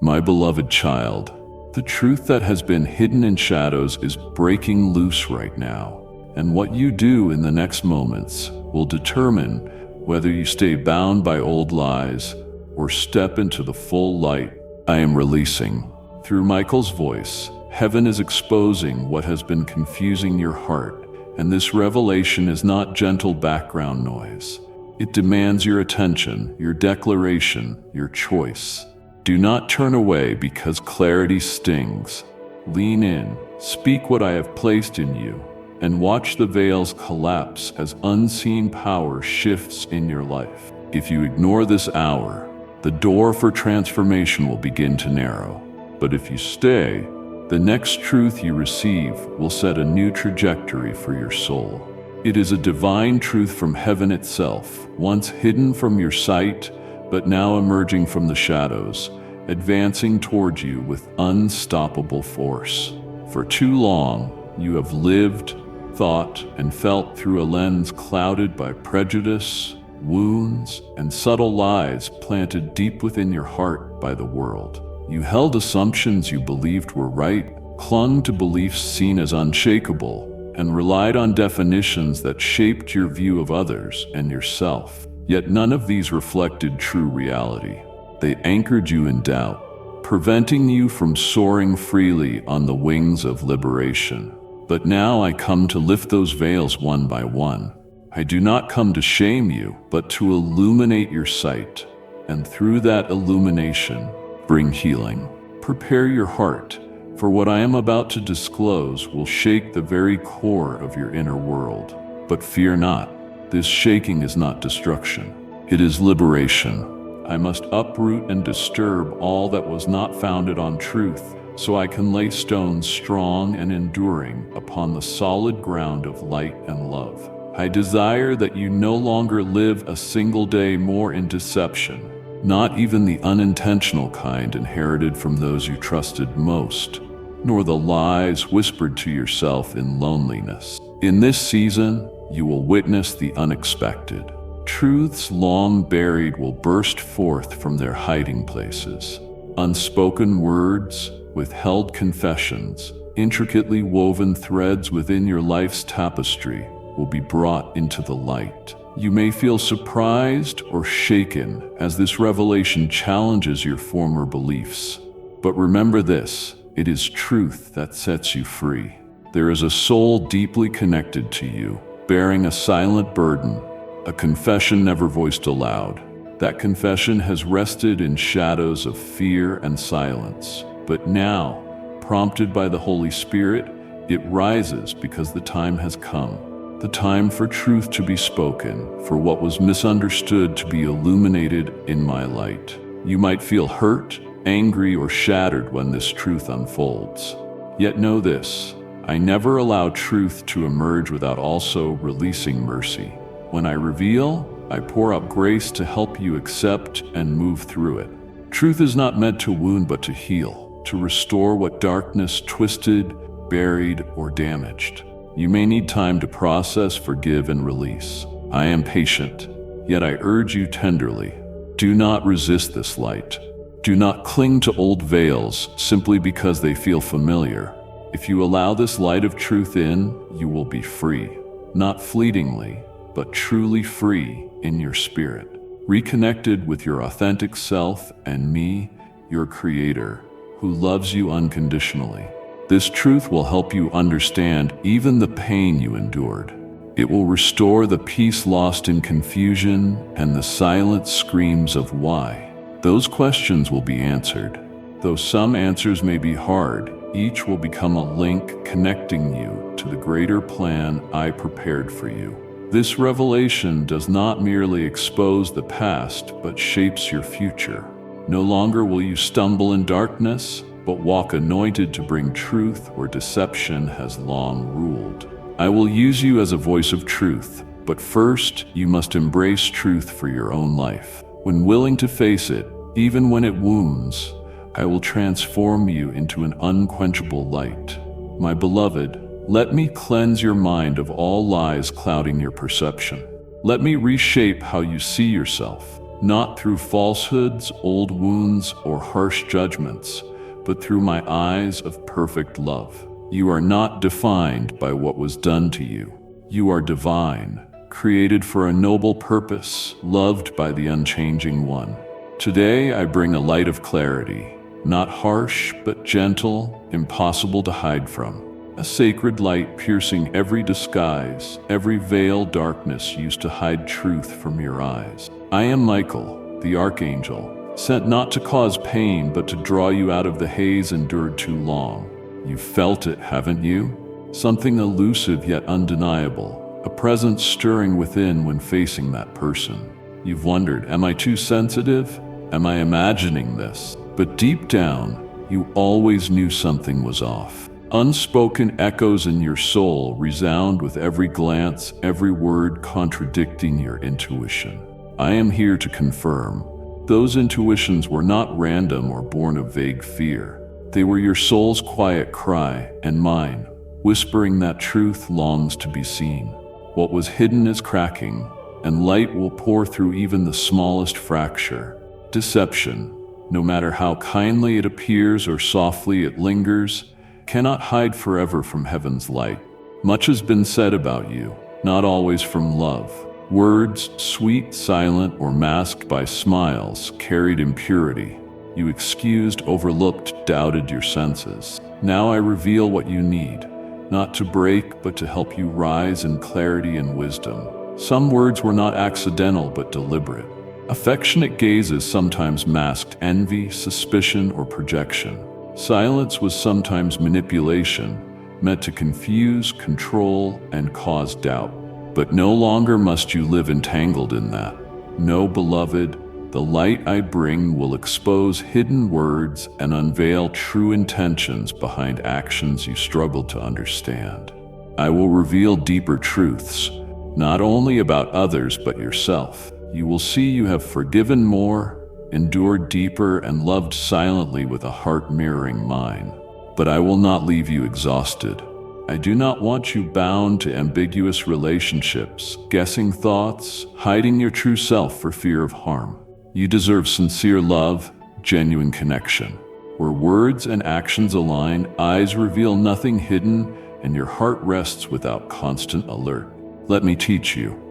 My beloved child, the truth that has been hidden in shadows is breaking loose right now, and what you do in the next moments will determine whether you stay bound by old lies or step into the full light I am releasing. Through Michael's voice, heaven is exposing what has been confusing your heart, and this revelation is not gentle background noise. It demands your attention, your declaration, your choice. Do not turn away because clarity stings. Lean in, speak what I have placed in you, and watch the veils collapse as unseen power shifts in your life. If you ignore this hour, the door for transformation will begin to narrow. But if you stay, the next truth you receive will set a new trajectory for your soul. It is a divine truth from heaven itself, once hidden from your sight, but now emerging from the shadows, advancing toward you with unstoppable force. For too long, you have lived, thought, and felt through a lens clouded by prejudice, wounds, and subtle lies planted deep within your heart by the world. You held assumptions you believed were right, clung to beliefs seen as unshakable, and relied on definitions that shaped your view of others and yourself. Yet none of these reflected true reality. They anchored you in doubt, preventing you from soaring freely on the wings of liberation. But now I come to lift those veils one by one. I do not come to shame you, but to illuminate your sight, and through that illumination, bring healing. Prepare your heart, for what I am about to disclose will shake the very core of your inner world. But fear not, this shaking is not destruction. It is liberation. I must uproot and disturb all that was not founded on truth, so I can lay stones strong and enduring upon the solid ground of light and love. I desire that you no longer live a single day more in deception, not even the unintentional kind inherited from those you trusted most, nor the lies whispered to yourself in loneliness. In this season, you will witness the unexpected. Truths long buried will burst forth from their hiding places. Unspoken words, withheld confessions, intricately woven threads within your life's tapestry will be brought into the light. You may feel surprised or shaken as this revelation challenges your former beliefs. But remember this, it is truth that sets you free. There is a soul deeply connected to you, bearing a silent burden, a confession never voiced aloud. That confession has rested in shadows of fear and silence. But now, prompted by the Holy Spirit, it rises because the time has come. The time for truth to be spoken, for what was misunderstood to be illuminated in my light. You might feel hurt, angry, or shattered when this truth unfolds. Yet know this, I never allow truth to emerge without also releasing mercy. When I reveal, I pour out grace to help you accept and move through it. Truth is not meant to wound but to heal, to restore what darkness twisted, buried, or damaged. You may need time to process, forgive, and release. I am patient, yet I urge you tenderly. Do not resist this light. Do not cling to old veils simply because they feel familiar. If you allow this light of truth in, you will be free, not fleetingly, but truly free in your spirit, reconnected with your authentic self and me, your Creator, who loves you unconditionally. This truth will help you understand even the pain you endured. It will restore the peace lost in confusion and the silent screams of why. Those questions will be answered. Though some answers may be hard, each will become a link connecting you to the greater plan I prepared for you. This revelation does not merely expose the past, but shapes your future. No longer will you stumble in darkness, but walk anointed to bring truth where deception has long ruled. I will use you as a voice of truth, but first you must embrace truth for your own life. When willing to face it, even when it wounds, I will transform you into an unquenchable light. My beloved, let me cleanse your mind of all lies clouding your perception. Let me reshape how you see yourself, not through falsehoods, old wounds, or harsh judgments, but through my eyes of perfect love. You are not defined by what was done to you. You are divine, created for a noble purpose, loved by the unchanging one. Today I bring a light of clarity, not harsh but gentle, impossible to hide from. A sacred light piercing every disguise, every veil darkness used to hide truth from your eyes. I am Michael, the archangel, sent not to cause pain but to draw you out of the haze endured too long. You've felt it, haven't you? Something elusive yet undeniable, a presence stirring within when facing that person. You've wondered, am I too sensitive? Am I imagining this? But deep down, you always knew something was off. Unspoken echoes in your soul resound with every glance, every word contradicting your intuition. I am here to confirm, those intuitions were not random or born of vague fear. They were your soul's quiet cry, and mine, whispering that truth longs to be seen. What was hidden is cracking, and light will pour through even the smallest fracture. Deception, no matter how kindly it appears or softly it lingers, cannot hide forever from heaven's light. Much has been said about you, not always from love. Words, sweet, silent, or masked by smiles, carried impurity. You excused, overlooked, doubted your senses. Now I reveal what you need, not to break, but to help you rise in clarity and wisdom. Some words were not accidental, but deliberate. Affectionate gazes sometimes masked envy, suspicion, or projection. Silence was sometimes manipulation, meant to confuse, control, and cause doubt. But no longer must you live entangled in that. No, beloved, the light I bring will expose hidden words and unveil true intentions behind actions you struggle to understand. I will reveal deeper truths, not only about others but yourself. You will see you have forgiven more, endured deeper, and loved silently with a heart mirroring mine. But I will not leave you exhausted. I do not want you bound to ambiguous relationships, guessing thoughts, hiding your true self for fear of harm. You deserve sincere love, genuine connection. Where words and actions align, eyes reveal nothing hidden, and your heart rests without constant alert. Let me teach you.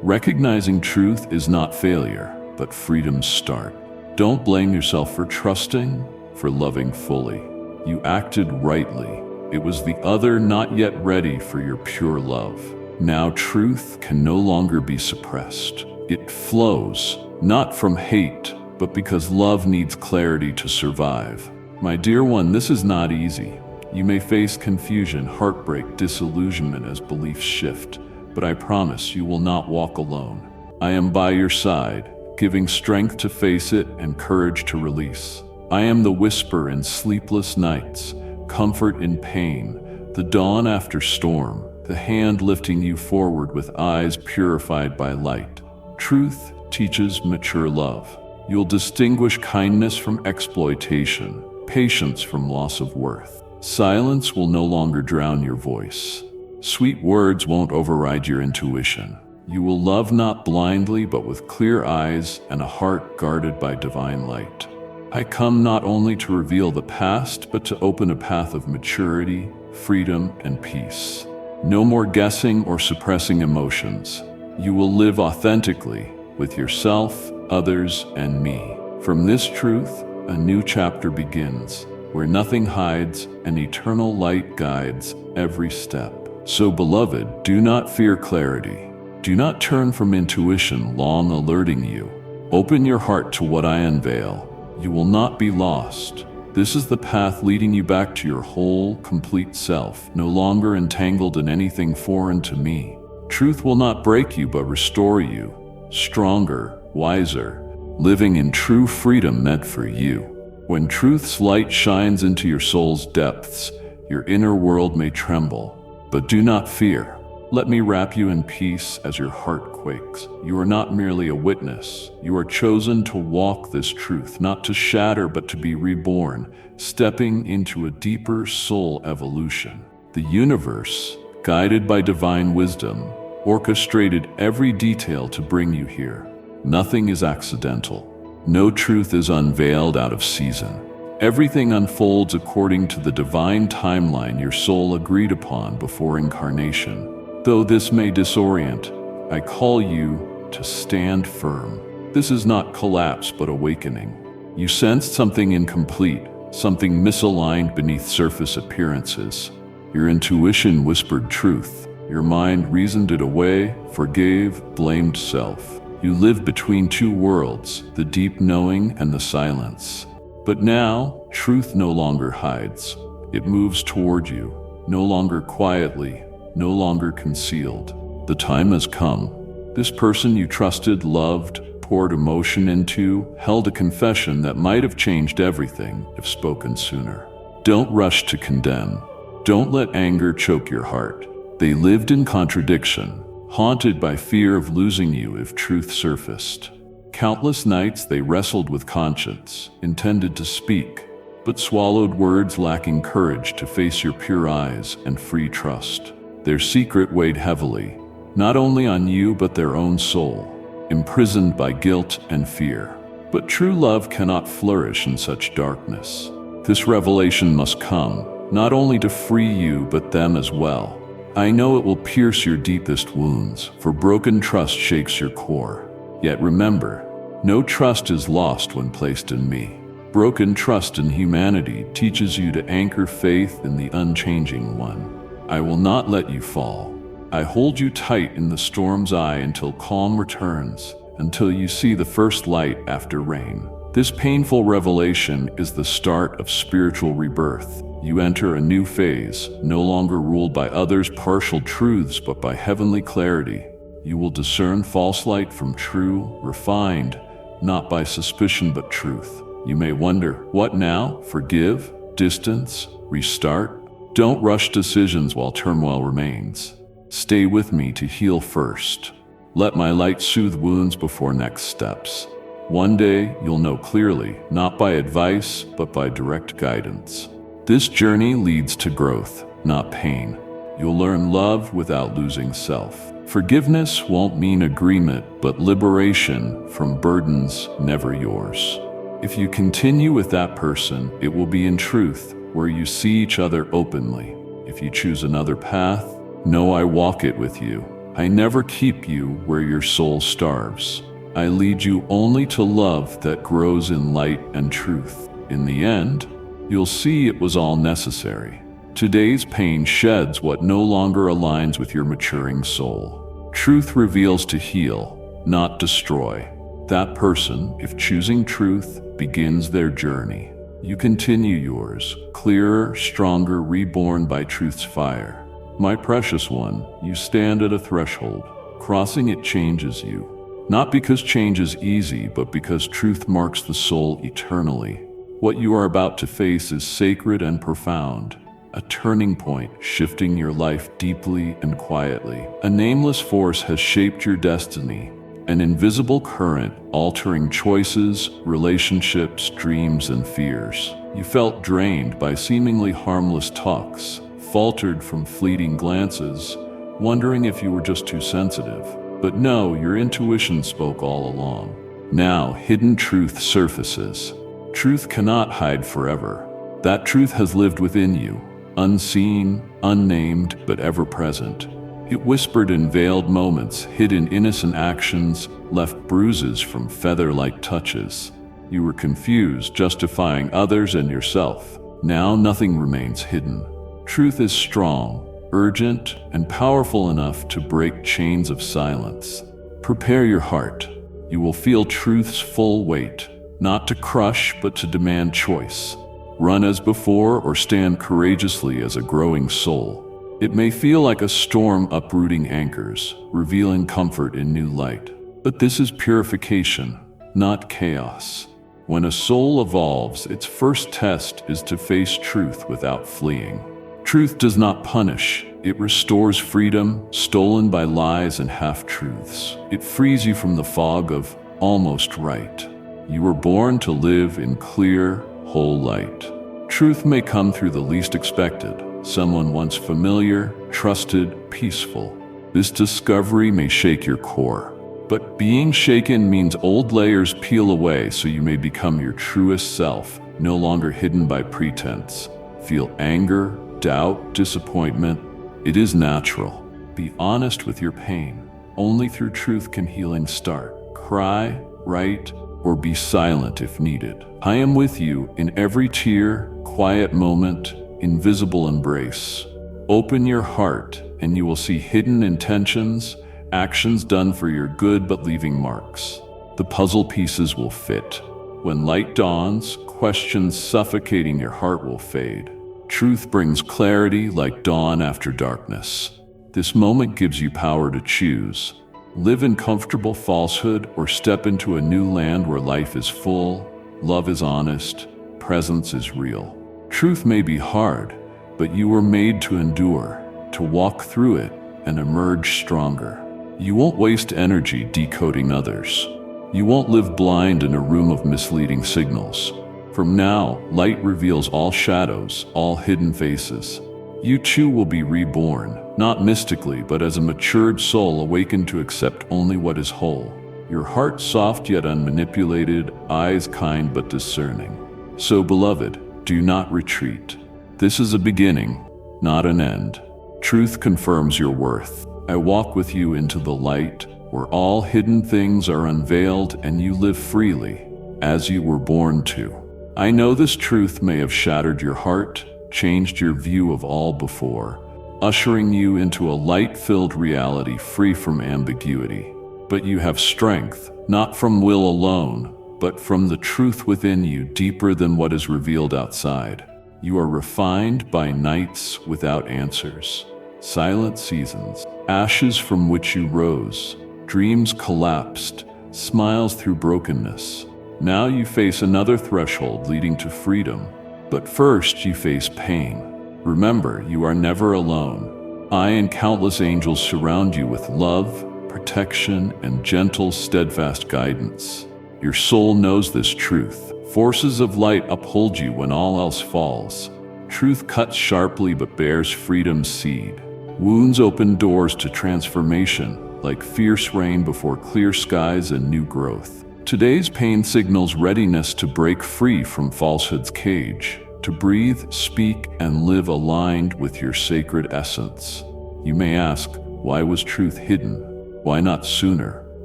Recognizing truth is not failure, but freedom's start. Don't blame yourself for trusting, for loving fully. You acted rightly. It was the other not yet ready for your pure love. Now truth can no longer be suppressed. It flows, not from hate, but because love needs clarity to survive. My dear one, this is not easy. You may face confusion, heartbreak, disillusionment as beliefs shift, but I promise you will not walk alone. I am by your side, giving strength to face it and courage to release. I am the whisper in sleepless nights, comfort in pain, the dawn after storm, the hand lifting you forward with eyes purified by light. Truth teaches mature love. You'll distinguish kindness from exploitation, patience from loss of worth. Silence will no longer drown your voice. Sweet words won't override your intuition. You will love not blindly, but with clear eyes and a heart guarded by divine light. I come not only to reveal the past, but to open a path of maturity, freedom, and peace. No more guessing or suppressing emotions. You will live authentically with yourself, others, and me. From this truth, a new chapter begins, where nothing hides and eternal light guides every step. So, beloved, do not fear clarity. Do not turn from intuition long alerting you. Open your heart to what I unveil. You will not be lost. This is the path leading you back to your whole, complete self, no longer entangled in anything foreign to me. Truth will not break you but restore you, stronger, wiser, living in true freedom meant for you. When truth's light shines into your soul's depths, your inner world may tremble. But do not fear. Let me wrap you in peace as your heart quakes. You are not merely a witness. You are chosen to walk this truth, not to shatter but to be reborn, stepping into a deeper soul evolution. The universe, guided by divine wisdom, orchestrated every detail to bring you here. Nothing is accidental. No truth is unveiled out of season. Everything unfolds according to the divine timeline your soul agreed upon before incarnation. Though this may disorient, I call you to stand firm. This is not collapse but awakening. You sensed something incomplete, something misaligned beneath surface appearances. Your intuition whispered truth. Your mind reasoned it away, forgave, blamed self. You lived between two worlds, the deep knowing and the silence. But now, truth no longer hides. It moves toward you, no longer quietly, no longer concealed. The time has come. This person you trusted, loved, poured emotion into, held a confession that might have changed everything if spoken sooner. Don't rush to condemn. Don't let anger choke your heart. They lived in contradiction, haunted by fear of losing you if truth surfaced. Countless nights they wrestled with conscience, intended to speak, but swallowed words lacking courage to face your pure eyes and free trust. Their secret weighed heavily, not only on you but their own soul, imprisoned by guilt and fear. But true love cannot flourish in such darkness. This revelation must come, not only to free you but them as well. I know it will pierce your deepest wounds, for broken trust shakes your core. Yet remember, no trust is lost when placed in me. Broken trust in humanity teaches you to anchor faith in the unchanging one. I will not let you fall. I hold you tight in the storm's eye until calm returns, until you see the first light after rain. This painful revelation is the start of spiritual rebirth. You enter a new phase, no longer ruled by others' partial truths but by heavenly clarity. You will discern false light from true, refined, not by suspicion but truth. You may wonder, what now? Forgive? Distance? Restart? Don't rush decisions while turmoil remains. Stay with me to heal first. Let my light soothe wounds before next steps. One day you'll know clearly, not by advice, but by direct guidance. This journey leads to growth, not pain. You'll learn love without losing self. Forgiveness won't mean agreement, but liberation from burdens never yours. If you continue with that person, it will be in truth, where you see each other openly. If you choose another path, know I walk it with you. I never keep you where your soul starves. I lead you only to love that grows in light and truth. In the end, you'll see it was all necessary. Today's pain sheds what no longer aligns with your maturing soul. Truth reveals to heal, not destroy. That person, if choosing truth, begins their journey. You continue yours, clearer, stronger, reborn by truth's fire. My precious one, you stand at a threshold. Crossing it changes you. Not because change is easy, but because truth marks the soul eternally. What you are about to face is sacred and profound. A turning point, shifting your life deeply and quietly. A nameless force has shaped your destiny. An invisible current, altering choices, relationships, dreams, and fears. You felt drained by seemingly harmless talks, faltered from fleeting glances, wondering if you were just too sensitive. But no, your intuition spoke all along. Now, hidden truth surfaces. Truth cannot hide forever. That truth has lived within you, unseen, unnamed, but ever present. It whispered in veiled moments, hid in innocent actions, left bruises from feather-like touches. You were confused, justifying others and yourself. Now nothing remains hidden. Truth is strong, urgent, and powerful enough to break chains of silence. Prepare your heart. You will feel truth's full weight, not to crush, but to demand choice. Run as before or stand courageously as a growing soul. It may feel like a storm uprooting anchors, revealing comfort in new light. But this is purification, not chaos. When a soul evolves, its first test is to face truth without fleeing. Truth does not punish. It restores freedom, stolen by lies and half-truths. It frees you from the fog of almost right. You were born to live in clear, whole light. Truth may come through the least expected, someone once familiar, trusted, peaceful. This discovery may shake your core. But being shaken means old layers peel away so you may become your truest self, no longer hidden by pretense. Feel anger, doubt, disappointment. It is natural. Be honest with your pain. Only through truth can healing start. Cry, write, or be silent if needed. I am with you in every tear, quiet moment, invisible embrace. Open your heart and you will see hidden intentions, actions done for your good but leaving marks. The puzzle pieces will fit. When light dawns, questions suffocating your heart will fade. Truth brings clarity like dawn after darkness. This moment gives you power to choose. Live in comfortable falsehood or step into a new land where life is full, love is honest, presence is real. Truth may be hard, but you were made to endure, to walk through it and emerge stronger. You won't waste energy decoding others. You won't live blind in a room of misleading signals. From now, light reveals all shadows, all hidden faces. You too will be reborn, not mystically, but as a matured soul awakened to accept only what is whole. Your heart soft yet unmanipulated, eyes kind but discerning. So, beloved, do not retreat. This is a beginning, not an end. Truth confirms your worth. I walk with you into the light, where all hidden things are unveiled and you live freely, as you were born to. I know this truth may have shattered your heart, changed your view of all before, ushering you into a light-filled reality free from ambiguity. But you have strength, not from will alone, but from the truth within you deeper than what is revealed outside. You are refined by nights without answers, silent seasons, ashes from which you rose, dreams collapsed, smiles through brokenness. Now you face another threshold leading to freedom, but first you face pain. Remember, you are never alone. I and countless angels surround you with love, protection, and gentle, steadfast guidance. Your soul knows this truth. Forces of light uphold you when all else falls. Truth cuts sharply but bears freedom's seed. Wounds open doors to transformation, like fierce rain before clear skies and new growth. Today's pain signals readiness to break free from falsehood's cage, to breathe, speak, and live aligned with your sacred essence. You may ask, why was truth hidden? Why not sooner?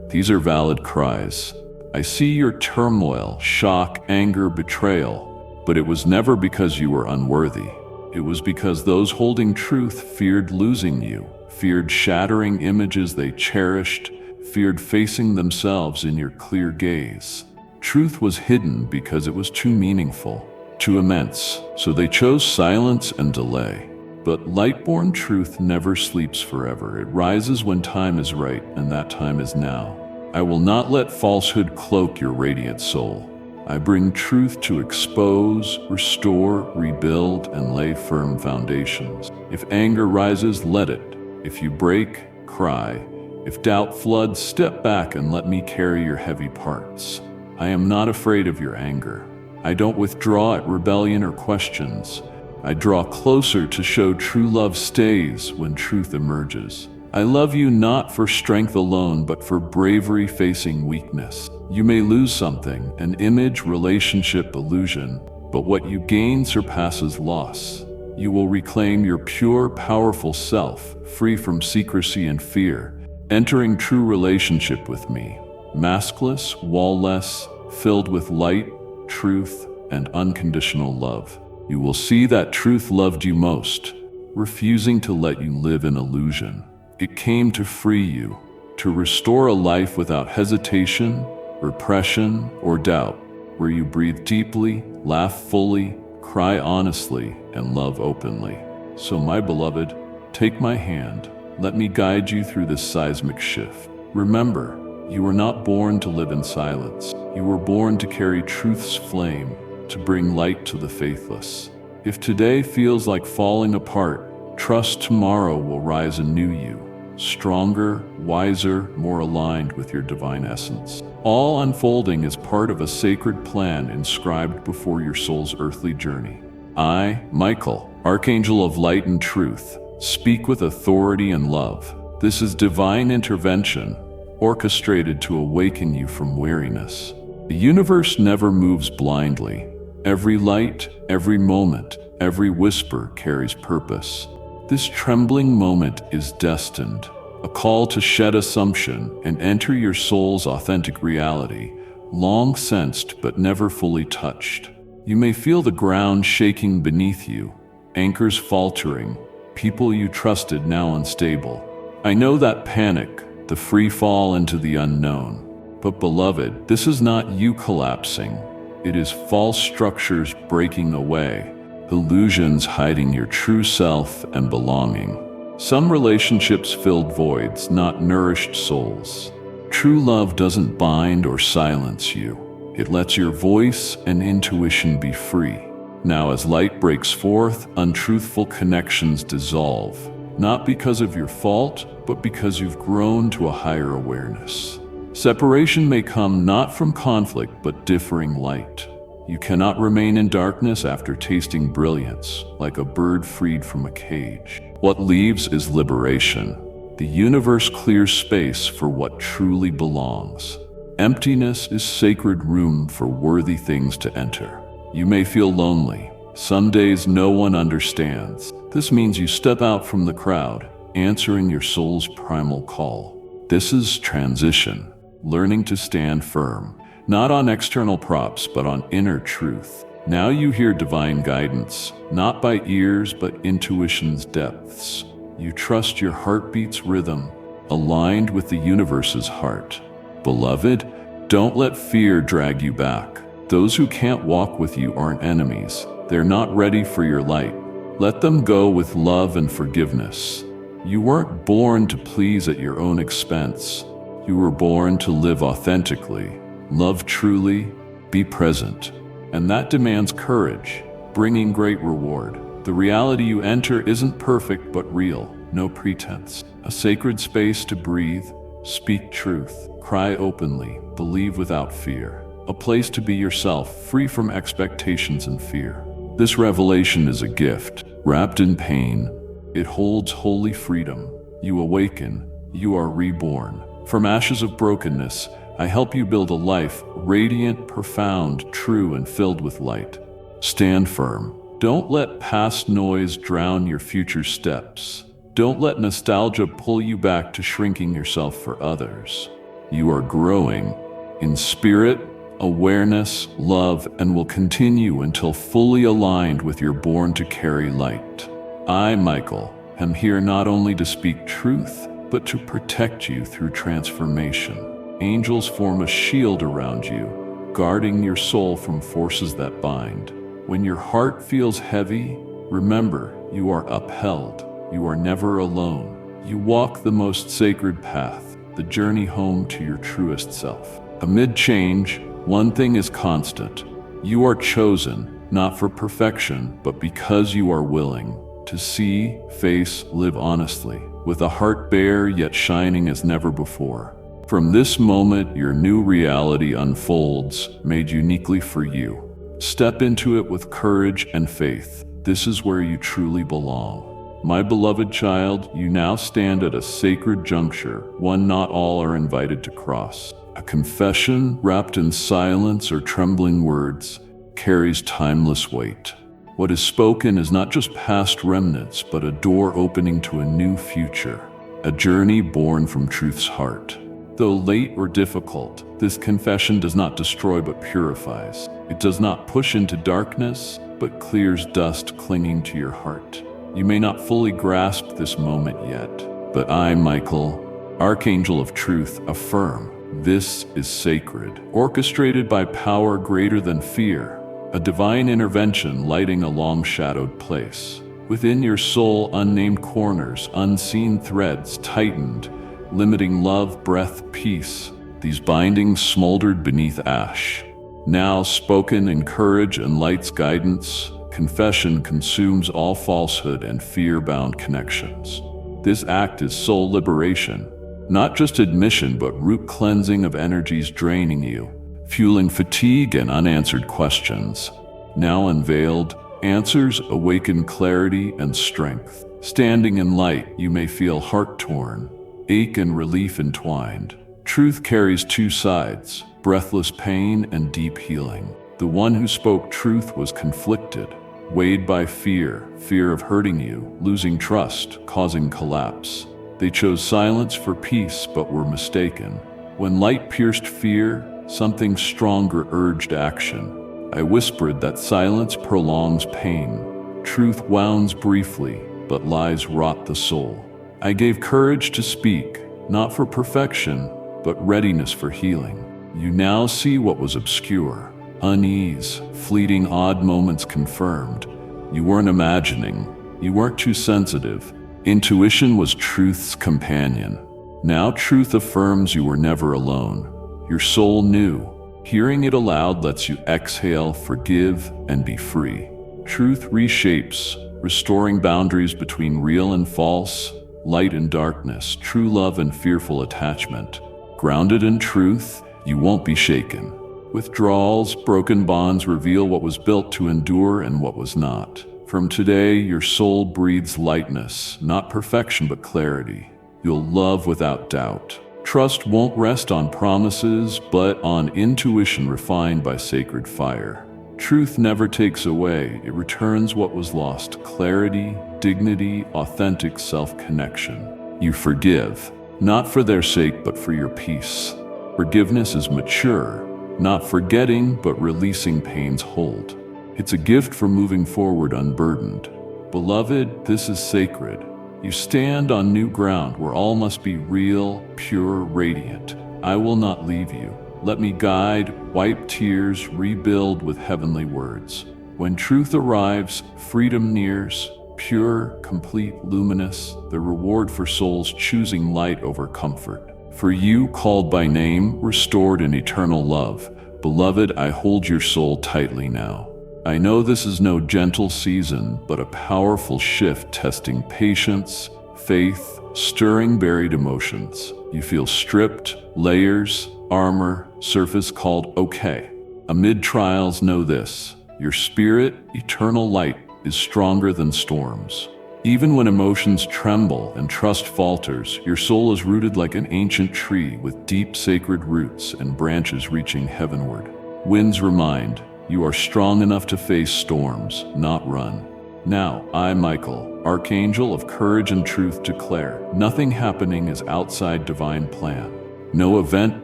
These are valid cries. I see your turmoil, shock, anger, betrayal, but it was never because you were unworthy. It was because those holding truth feared losing you, feared shattering images they cherished, feared facing themselves in your clear gaze. Truth was hidden because it was too meaningful, too immense, so they chose silence and delay. But light-born truth never sleeps forever. It rises when time is right, and that time is now. I will not let falsehood cloak your radiant soul. I bring truth to expose, restore, rebuild, and lay firm foundations. If anger rises, let it. If you break, cry. If doubt floods, step back and let me carry your heavy parts. I am not afraid of your anger. I don't withdraw at rebellion or questions. I draw closer to show true love stays when truth emerges. I love you not for strength alone, but for bravery facing weakness. You may lose something, an image, relationship, illusion, but what you gain surpasses loss. You will reclaim your pure, powerful self, free from secrecy and fear, entering true relationship with me, maskless, wall-less, filled with light, truth, and unconditional love. You will see that truth loved you most, refusing to let you live in illusion. It came to free you, to restore a life without hesitation, repression, or doubt, where you breathe deeply, laugh fully, cry honestly, and love openly. So, my beloved, take my hand. Let me guide you through this seismic shift. Remember, you were not born to live in silence. You were born to carry truth's flame, to bring light to the faithless. If today feels like falling apart, trust tomorrow will rise anew you, stronger, wiser, more aligned with your divine essence. All unfolding is part of a sacred plan inscribed before your soul's earthly journey. I, Michael, Archangel of Light and Truth, speak with authority and love. This is divine intervention, orchestrated to awaken you from weariness. The universe never moves blindly. Every light, every moment, every whisper carries purpose. This trembling moment is destined, a call to shed assumption and enter your soul's authentic reality, long sensed but never fully touched. You may feel the ground shaking beneath you, anchors faltering, people you trusted now unstable. I know that panic, the free fall into the unknown. But beloved, this is not you collapsing. It is false structures breaking away, illusions hiding your true self and belonging. Some relationships filled voids, not nourished souls. True love doesn't bind or silence you. It lets your voice and intuition be free. Now as light breaks forth, untruthful connections dissolve, not because of your fault, but because you've grown to a higher awareness. Separation may come not from conflict, but differing light. You cannot remain in darkness after tasting brilliance, like a bird freed from a cage. What leaves is liberation. The universe clears space for what truly belongs. Emptiness is sacred room for worthy things to enter. You may feel lonely. Some days no one understands. This means you step out from the crowd, answering your soul's primal call. This is transition, learning to stand firm, not on external props, but on inner truth. Now you hear divine guidance, not by ears, but intuition's depths. You trust your heartbeat's rhythm, aligned with the universe's heart. Beloved, don't let fear drag you back. Those who can't walk with you aren't enemies. They're not ready for your light. Let them go with love and forgiveness. You weren't born to please at your own expense. You were born to live authentically, love truly, be present. And that demands courage, bringing great reward. The reality you enter isn't perfect but real, no pretense. A sacred space to breathe, speak truth, cry openly, believe without fear. A place to be yourself, free from expectations and fear. This revelation is a gift, wrapped in pain. It holds holy freedom. You awaken, you are reborn. From ashes of brokenness, I help you build a life radiant, profound, true, and filled with light. Stand firm. Don't let past noise drown your future steps. Don't let nostalgia pull you back to shrinking yourself for others. You are growing in spirit, awareness, love, and will continue until fully aligned with your born to carry light. I, Michael, am here not only to speak truth, but to protect you through transformation. Angels form a shield around you, guarding your soul from forces that bind. When your heart feels heavy, remember, you are upheld. You are never alone. You walk the most sacred path, the journey home to your truest self. Amid change, one thing is constant. You are chosen, not for perfection, but because you are willing to see, face, live honestly, with a heart bare yet shining as never before. From this moment, your new reality unfolds, made uniquely for you. Step into it with courage and faith. This is where you truly belong. My beloved child, you now stand at a sacred juncture, one not all are invited to cross. A confession, wrapped in silence or trembling words, carries timeless weight. What is spoken is not just past remnants, but a door opening to a new future, a journey born from truth's heart. Though late or difficult, this confession does not destroy but purifies. It does not push into darkness, but clears dust clinging to your heart. You may not fully grasp this moment yet, but I, Michael, Archangel of Truth, affirm this is sacred, orchestrated by power greater than fear, a divine intervention lighting a long-shadowed place. Within your soul, unnamed corners, unseen threads tightened, limiting love, breath, peace. These bindings smoldered beneath ash. Now, spoken in courage and light's guidance, confession consumes all falsehood and fear-bound connections. This act is soul liberation, not just admission, but root cleansing of energies draining you, fueling fatigue and unanswered questions. Now unveiled, answers awaken clarity and strength. Standing in light, you may feel heart torn, ache and relief entwined. Truth carries two sides, breathless pain and deep healing. The one who spoke truth was conflicted, weighed by fear of hurting you, losing trust, causing collapse. They chose silence for peace, but were mistaken. When light pierced fear, something stronger urged action. I whispered that silence prolongs pain. Truth wounds briefly, but lies rot the soul. I gave courage to speak, not for perfection, but readiness for healing. You now see what was obscure. Unease, fleeting odd moments confirmed. You weren't imagining. You weren't too sensitive. Intuition was truth's companion. Now truth affirms you were never alone. Your soul knew. Hearing it aloud lets you exhale, forgive, and be free. Truth reshapes, restoring boundaries between real and false, light and darkness, true love and fearful attachment. Grounded in truth, you won't be shaken. Withdrawals, broken bonds reveal what was built to endure and what was not. From today, your soul breathes lightness, not perfection but clarity. You'll love without doubt. Trust won't rest on promises, but on intuition refined by sacred fire. Truth never takes away, it returns what was lost: clarity, dignity, authentic self-connection. You forgive, not for their sake but for your peace. Forgiveness is mature, not forgetting but releasing pain's hold. It's a gift for moving forward unburdened. Beloved, this is sacred. You stand on new ground where all must be real, pure, radiant. I will not leave you. Let me guide, wipe tears, rebuild with heavenly words. When truth arrives, freedom nears, pure, complete, luminous, the reward for souls choosing light over comfort. For you, called by name, restored in eternal love, beloved, I hold your soul tightly now. I know this is no gentle season, but a powerful shift testing patience, faith, stirring buried emotions. You feel stripped, layers, armor, surface called okay. Amid trials, know this: your spirit, eternal light, is stronger than storms. Even when emotions tremble and trust falters, your soul is rooted like an ancient tree with deep sacred roots and branches reaching heavenward. Winds remind, you are strong enough to face storms, not run. Now, I, Michael, Archangel of courage and truth, declare, nothing happening is outside divine plan. No event,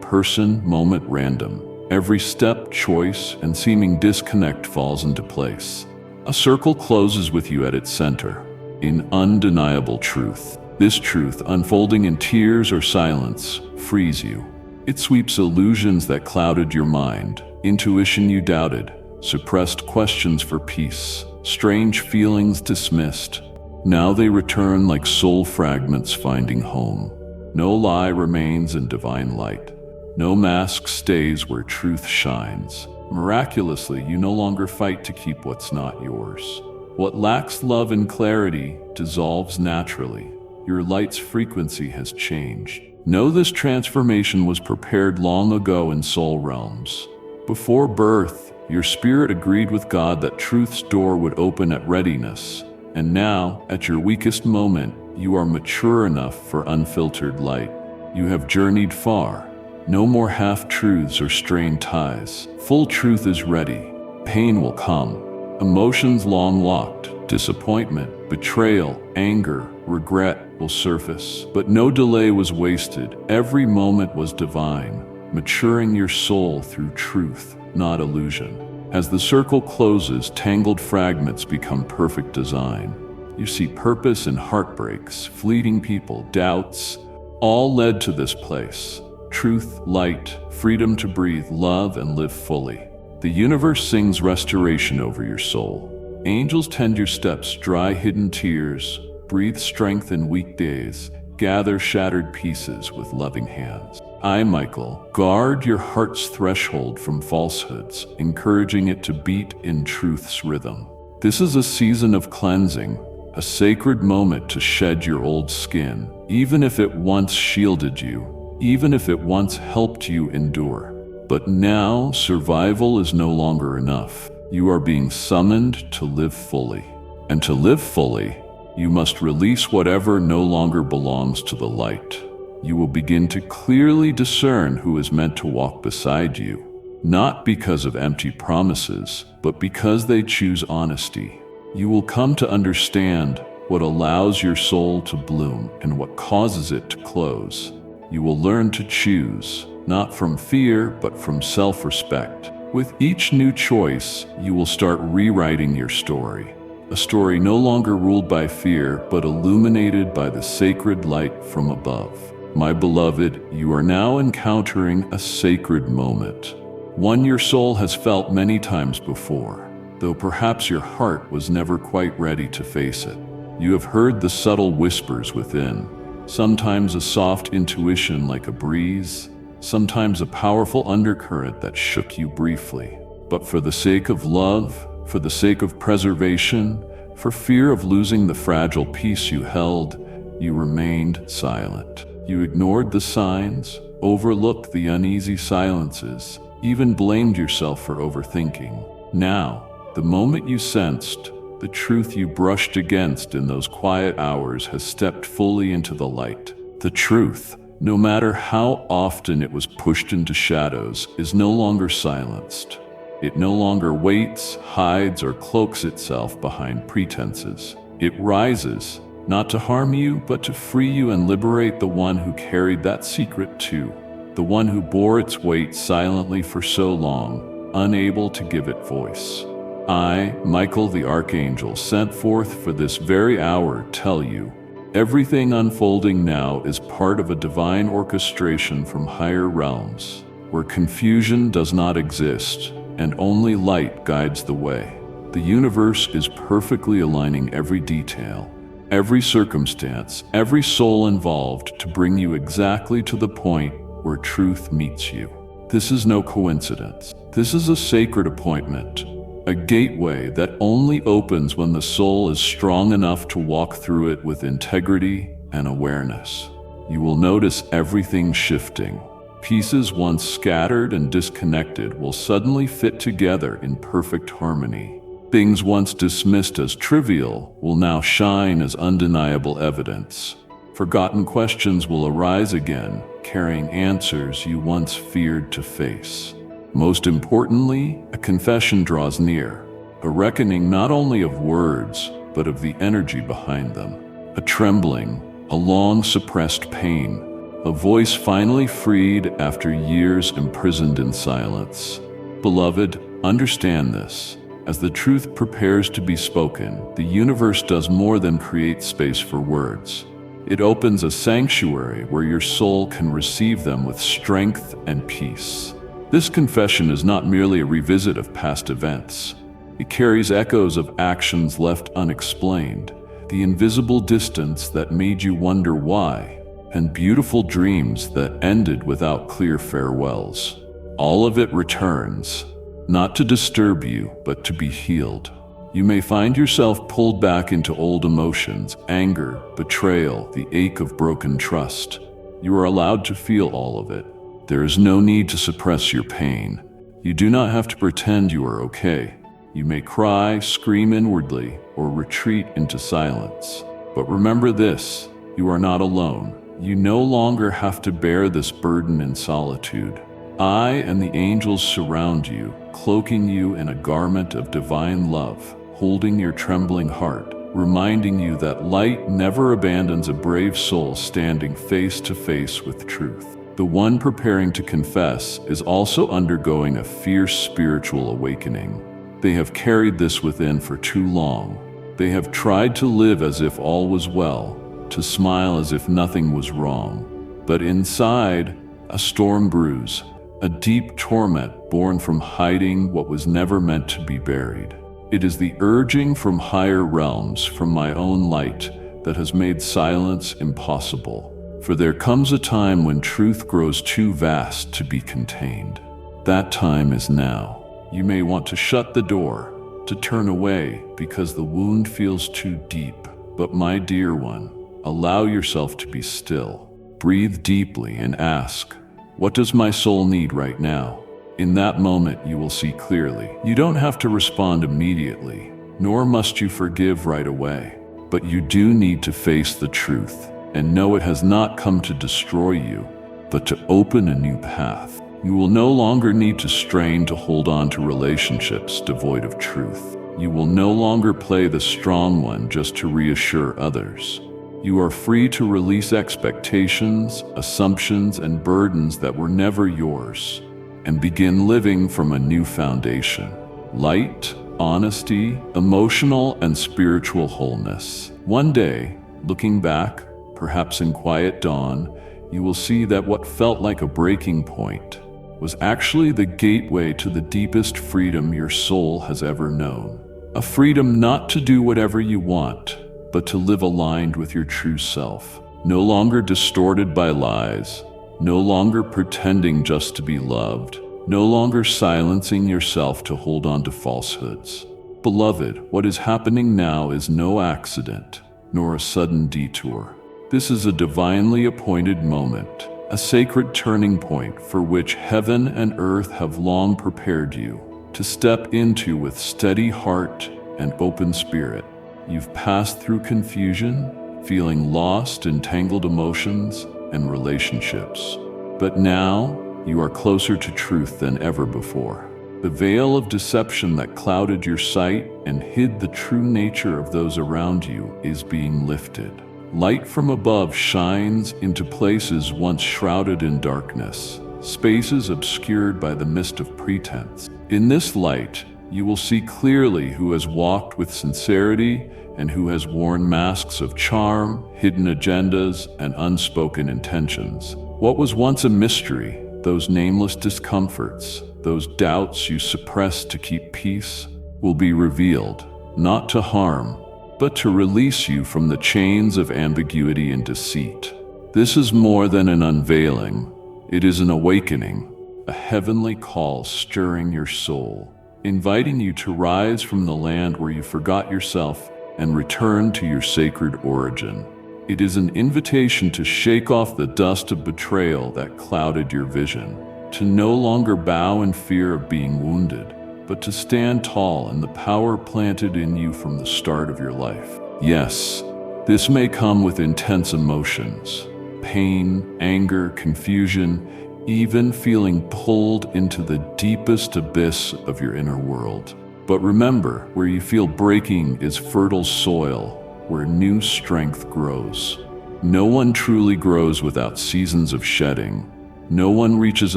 person, moment random. Every step, choice, and seeming disconnect falls into place. A circle closes with you at its center, in undeniable truth. This truth, unfolding in tears or silence, frees you. It sweeps illusions that clouded your mind, intuition you doubted, suppressed questions for peace, strange feelings dismissed. Now they return like soul fragments finding home. No lie remains in divine light. No mask stays where truth shines. Miraculously, you no longer fight to keep what's not yours. What lacks love and clarity dissolves naturally. Your light's frequency has changed. Know this transformation was prepared long ago in soul realms. Before birth, your spirit agreed with God that truth's door would open at readiness. And now, at your weakest moment, you are mature enough for unfiltered light. You have journeyed far. No more half-truths or strained ties. Full truth is ready. Pain will come. Emotions long locked, disappointment, betrayal, anger, regret will surface. But no delay was wasted. Every moment was divine, maturing your soul through truth, not illusion. As the circle closes, tangled fragments become perfect design. You see purpose in heartbreaks, fleeting people, doubts, all led to this place. Truth, light, freedom to breathe, love, and live fully. The universe sings restoration over your soul. Angels tend your steps, dry hidden tears, breathe strength in weak days, gather shattered pieces with loving hands. I, Michael, guard your heart's threshold from falsehoods, encouraging it to beat in truth's rhythm. This is a season of cleansing, a sacred moment to shed your old skin, even if it once shielded you, even if it once helped you endure. But now, survival is no longer enough. You are being summoned to live fully. And to live fully, you must release whatever no longer belongs to the light. You will begin to clearly discern who is meant to walk beside you, not because of empty promises, but because they choose honesty. You will come to understand what allows your soul to bloom and what causes it to close. You will learn to choose, not from fear, but from self-respect. With each new choice, you will start rewriting your story. A story no longer ruled by fear, but illuminated by the sacred light from above. My beloved, you are now encountering a sacred moment, one your soul has felt many times before, though perhaps your heart was never quite ready to face it. You have heard the subtle whispers within, sometimes a soft intuition like a breeze, sometimes a powerful undercurrent that shook you briefly. But for the sake of love, for the sake of preservation, for fear of losing the fragile peace you held, you remained silent. You ignored the signs, overlooked the uneasy silences, even blamed yourself for overthinking. Now, the moment you sensed, the truth you brushed against in those quiet hours has stepped fully into the light. The truth, no matter how often it was pushed into shadows, is no longer silenced. It no longer waits, hides, or cloaks itself behind pretenses. It rises, not to harm you, but to free you and liberate the one who carried that secret too, the one who bore its weight silently for so long, unable to give it voice. I, Michael the Archangel, sent forth for this very hour, tell you, everything unfolding now is part of a divine orchestration from higher realms, where confusion does not exist, and only light guides the way. The universe is perfectly aligning every detail, every circumstance, every soul involved to bring you exactly to the point where truth meets you. This is no coincidence. This is a sacred appointment, a gateway that only opens when the soul is strong enough to walk through it with integrity and awareness. You will notice everything shifting. Pieces once scattered and disconnected will suddenly fit together in perfect harmony. Things once dismissed as trivial will now shine as undeniable evidence. Forgotten questions will arise again, carrying answers you once feared to face. Most importantly, a confession draws near, a reckoning not only of words, but of the energy behind them. A trembling, a long-suppressed pain, a voice finally freed after years imprisoned in silence. Beloved, understand this. As the truth prepares to be spoken, the universe does more than create space for words. It opens a sanctuary where your soul can receive them with strength and peace. This confession is not merely a revisit of past events. It carries echoes of actions left unexplained, the invisible distance that made you wonder why, and beautiful dreams that ended without clear farewells. All of it returns, not to disturb you, but to be healed. You may find yourself pulled back into old emotions, anger, betrayal, the ache of broken trust. You are allowed to feel all of it. There is no need to suppress your pain. You do not have to pretend you are okay. You may cry, scream inwardly, or retreat into silence. But remember this, you are not alone. You no longer have to bear this burden in solitude. I and the angels surround you, cloaking you in a garment of divine love, holding your trembling heart, reminding you that light never abandons a brave soul standing face to face with truth. The one preparing to confess is also undergoing a fierce spiritual awakening. They have carried this within for too long. They have tried to live as if all was well, to smile as if nothing was wrong. But inside, a storm brews, a deep torment born from hiding what was never meant to be buried. It is the urging from higher realms, from my own light, that has made silence impossible. For there comes a time when truth grows too vast to be contained. That time is now. You may want to shut the door, to turn away because the wound feels too deep. But my dear one, allow yourself to be still. Breathe deeply and ask, what does my soul need right now? In that moment, you will see clearly. You don't have to respond immediately, nor must you forgive right away. But you do need to face the truth. and know it has not come to destroy you, but to open a new path. You will no longer need to strain to hold on to relationships devoid of truth. You will no longer play the strong one just to reassure others. You are free to release expectations, assumptions, and burdens that were never yours, and begin living from a new foundation. Light, honesty, emotional and spiritual wholeness. One day, looking back, perhaps in quiet dawn, you will see that what felt like a breaking point was actually the gateway to the deepest freedom your soul has ever known. A freedom not to do whatever you want, but to live aligned with your true self. No longer distorted by lies, no longer pretending just to be loved, no longer silencing yourself to hold on to falsehoods. Beloved, what is happening now is no accident, nor a sudden detour. This is a divinely appointed moment, a sacred turning point for which heaven and earth have long prepared you to step into with steady heart and open spirit. You've passed through confusion, feeling lost in tangled emotions and relationships. But now, you are closer to truth than ever before. The veil of deception that clouded your sight and hid the true nature of those around you is being lifted. Light from above shines into places once shrouded in darkness, spaces obscured by the mist of pretense. In this light, you will see clearly who has walked with sincerity and who has worn masks of charm, hidden agendas, and unspoken intentions. What was once a mystery, those nameless discomforts, those doubts you suppressed to keep peace, will be revealed, not to harm, but to release you from the chains of ambiguity and deceit. This is more than an unveiling. It is an awakening, a heavenly call stirring your soul, inviting you to rise from the land where you forgot yourself and return to your sacred origin. It is an invitation to shake off the dust of betrayal that clouded your vision, to no longer bow in fear of being wounded, but to stand tall in the power planted in you from the start of your life. Yes, this may come with intense emotions, pain, anger, confusion, even feeling pulled into the deepest abyss of your inner world. But remember, where you feel breaking is fertile soil, where new strength grows. No one truly grows without seasons of shedding. No one reaches